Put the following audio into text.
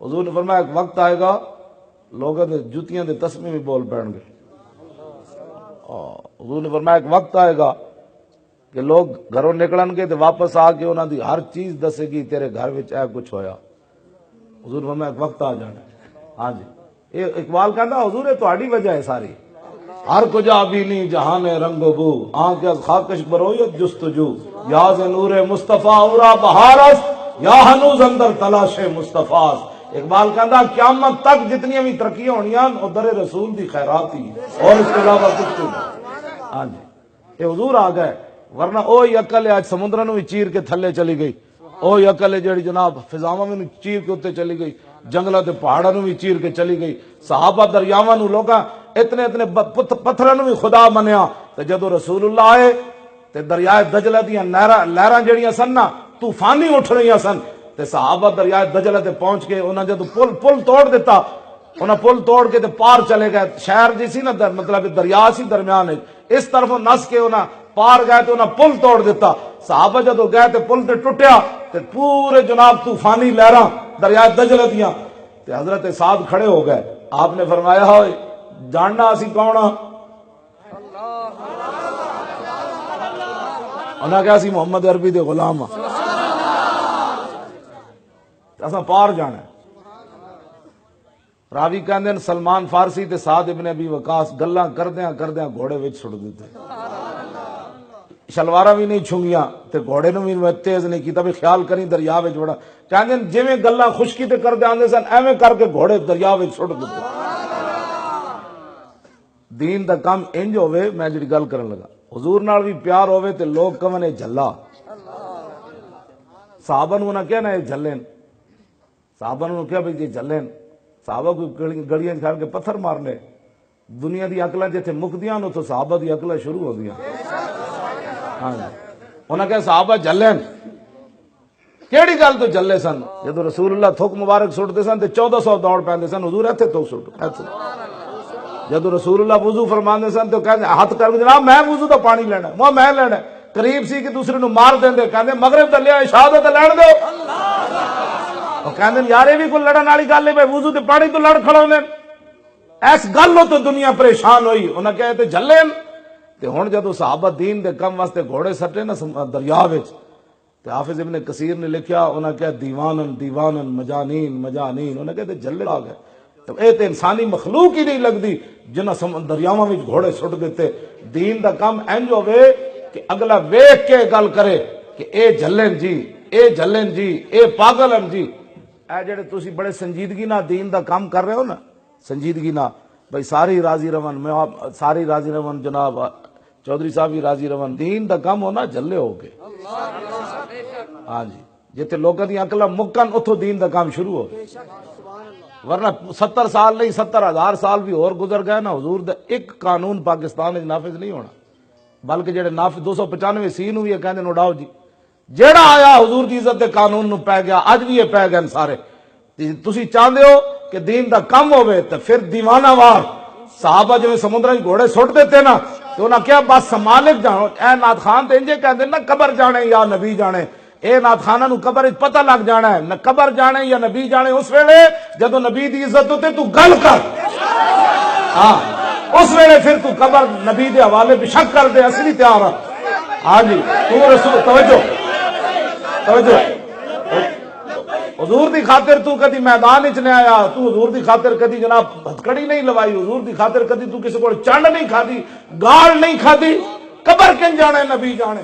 حضور نے فرمایا ایک وقت آئے گا لوگوں کے جوتیاں دے تسمے بھی بول پڑیں گے. حضور نے فرمایا ایک وقت آئے گا کہ لوگ گھروں نکلن گے تو واپس آ کے انہوں دی ہر چیز دسے گی تیرے گھر وچ اے کچھ ہویا. حضور نے فرمایا ایک وقت آ جانا. ہاں جی یہ اقبال کہتا حضور یہ تہاڈی وجہ ہے ساری. ہر کجا بھی نہیں جہان رنگ و بو آنکھ از خاکش برویت جستجو یاز نور مصطفیٰ اورا بہارس یا ہنوز اندر تلاش مصطفیٰ. اقبال کہتا قیامت تک جتنی بھی ترقی ہونیاں او در رسول دی خیرات ہی اور اس کے علاوہ کچھ نہیں. ہاں جی یہ حضور آ گئے ورنہ اوہی عقل ہے آج سمندروں بھی چیر کے تھلے چلی گئی. اوہی عقل ہے جڑی جناب فضاواں میں چیر کے اتنے چلی گئی جنگلاں تے پہاڑاں بھی چیر کے چلی گئی. صحابہ دریاواں نو لوکاں اتنے اتنے پتھراں بھی خدا منیا تے جدو رسول اللہ آئے تے دریائے دجلہ دیاں لہراں جڑیاں سن نا طوفانی اٹھ رہی سن تے صحابہ دریائے دجلہ تے پہنچ کے انہاں جدو پل توڑ دیتا انہاں پل توڑ کے تے پار چلے گئے. شہر جی سی نا مطلب دریا سی درمیان اس طرف نس کے انہاں پار گئے تے انہاں پل توڑ دیتا. صحابہ جدو گئے تے پل تے ٹوٹیا تے پورے جناب طوفانی لہراں دریائے دجلہ دیاں تے حضرت سعد کھڑے ہو گئے. آپ نے فرمایا ہوئے جاننا اسی کون ہاں؟ انہاں کہا اسی محمد عربی دے غلام ہاں اساں پار جانا ہے. راوی کہندے ہیں سلمان فارسی تے سعد ابن ابی وقاص گلاں کردیاں کردیاں گھوڑے وچ سٹ دیتے. شلوارا بھی نہیں چھنگیاں تے گھوڑے نو بھی تیز نہیں کیتا بھی خیال کریں دریا وچ بڑا کہندے جویں گلاں خشکی تے کردے آندے سن ایویں کر کے گھوڑے دریا وچ سٹ دیتے. دین دا کام انج ہوئے میں جڑی گل کرن لگا حضور نال بھی پیار ہوئے تے لوگ کہن جھلا. صحابہ نو نہ کہنا اے جھلن صحابہ نو کیا بھئی جھلن صحابہ کو گڑیاں کھڑ کے پتھر مارنے. دنیا دی عقلاں جتھے مکدیاں نو تو صحابہ دی عقلاں شروع ہو گیا. ہاں انہاں کہ صحابہ جھلن کیڑی گل تو جھلے سن جدو رسول اللہ تھوک مبارک سٹتے سن تے 1400 دوڑ پیندے سن حضور ایتھے تو سٹ ایتھے. جدو رسول اللہ وضو فرماندے سن تو کہندے ہاتھ کر کے جناب میں وضو تو پانی لینا میں لینا. قریب سی کہ دوسرے نو مار دیندے کہندے مغرب تے لیا عشاء تے لین دو. او کہندے یار اے وی کوئی لڑن والی گل ہے بھئی وضو تے پانی تو لڑ کھڑوندے. اس گل تو دنیا پریشان ہوئی. انہاں کہے تے جھلن تے ہن جدو صحابہ دین دے کم واسطے گھوڑے سٹے نا دریا وچ تے حافظ ابن کثیر نے لکھیا انہاں کہا دیوانن مجانین انہاں کہتے جھلے آ گئے. تو اے تے انسانی مخلوق ہی نہیں لگدی جنہاں دریاواں وچ گھوڑے سٹ دیتے. دین دا کام انج ہوے کہ اگلا ویکھ کے گل کرے کہ اے جھلن جی اے پاگلن جی. اے جڑے تسی بڑے سنجیدگی نال دین دا کام کر رہے ہو نا سنجیدگی نال بھئی ساری راضی رون جناب چودھری صاحب بھی راضی رون. دین دا کام ہونا جھلے ہو کے. ہاں جی جتھے لوکاں دی عقلاں مکن اتھوں دین دا کام شروع ہو. ورنہ 70 سال نہیں 70,000 سال بھی اور گزر گئے نا حضور دا ایک قانون پاکستان وچ نافذ نہیں ہونا. بلکہ جڑے نافذ 295 سی نو بھی کہندے اڑاؤ جی جیڑا آیا حضور دی عزت دے قانون نو پے گیا اج بھی یہ پے گئے سارے. تسی چاہندے ہو کہ دین دا کم ہوئے تو پھر دیوانہ وار صحابہ جو سمندر گھوڑے سٹ دیتے نا تو انہاں کیا بس مالک جانو. اے نات خان تے انجے کہندے نا قبر جانے یا نبی جانے. اے نات خانہ نو قبر پتہ لگ جانا ہے نہ قبر جانے یا نبی جانے اس ویلے جدو نبی دی عزت ہوتے تو گل کر. ہاں اس ویلے پھر تو قبر نبی دے حوالے پہ شک کر دے اصلی تیار ہے. ہاں جی تو رسول توجہ حضور دی خاطر تو کدی میدان وچ نہیں آیا. تو حضور دی خاطر کدی جناب ہتکڑی نہیں لوائی. حضور دی خاطر کدی تو کسی کو چنڈ نہیں کھادی گال نہیں کھادی. قبر کن جانے نبی جانے.